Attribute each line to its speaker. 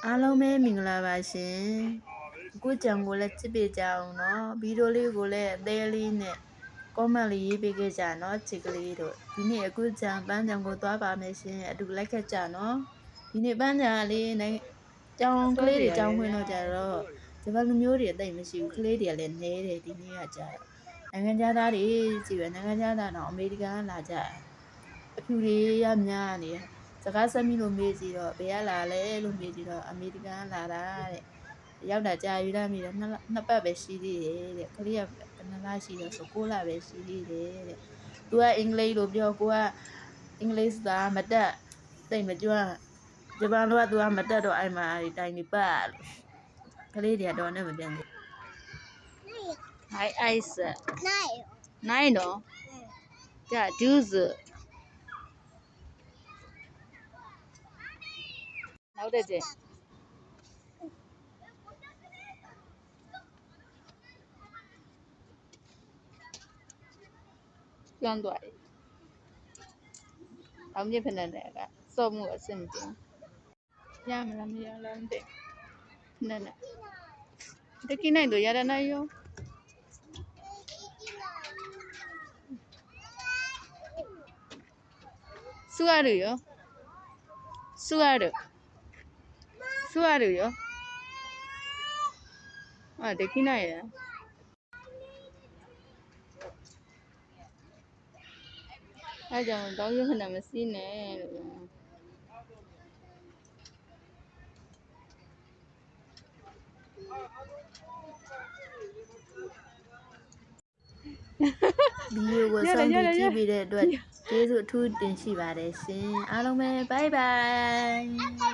Speaker 1: အားလုံးပဲမင်္ဂလာပါရှင်အခုကြံကိုလည်းချစ်ပေးကြအောင်နော်ဗီဒီယိုလေးကိုလည်းအသေးလေးနဲ့comment လေးရေးပေးခဲ့ကြနော်ချစ်ကလေးတို့ဒီနေ့အခုကြံပန်းကြံကိုသွားပါမယ်ရှင်အတူလိုက်ခဲ့ကြနော်ဒီနေ့ပန်းကြံလေးနဲ့ကြောင်ကလေးတွေကြောင်ခွင့်တော့ကြတော့ဒီဘက်လူမျိုးတွေအသိမရှိဘူးကလေးတွေကလည်းနဲတယ်ဒီနေ့ကကြတော့နိုင်ငံသားတွေကြည့်ပဲနိုင်ငံသားတော့အမေရိကန်လာကြအဖြူတွေရများနေတယ်စကားဆက်မိလို့မေးကြည့်တော့ဘယ်ကလာလဲလို့မေးကြည့်တော့အမေရိကန်လာတာတဲ့ရောက်တာကြာယူလာမိတော့နှစ်ပတ်ပဲရှိသေးတယ်တဲ့ကလေးကဘယ်နှလရှိတော့ဆို6လပဲရှိသေးတယ်တဲ့သူကအင်္ဂလိပ်လိုပြောကိုကအင်္ဂလိပ်စာမတက်သိမကျွမ်းဂျပန်လိုကသူကမတက်တော့အဲ့မှာအဲ့တိုင်းနေပတ်လို့ကလေးတွေတော့နဲ့မပြန်ဘူးHi ice နိုင်တော့ကြာဂျူးစ်နောက်တစ်ချက်ကျွမ်းသွားတယ်အောင်မြင့်ဖက်နေတဲ့ကစော့မှုအဆင်မပြေရမလားမရလားမသိနဲ့တကိနိုင်တော့ရရနိုင်ရောဆူရရရောဆူရရောအာတကိနိုင်ရအဲ့ကြောင့်တောင်းရခဏမစည်းနဲ့လို့ဗီဒီယိုကိုစောင့်ကြည့်ပေးတဲ့အတွက်ကျေးဇူးအထူးတင်ရှိပါတယ်ရှင်အားလုံးပဲ bye bye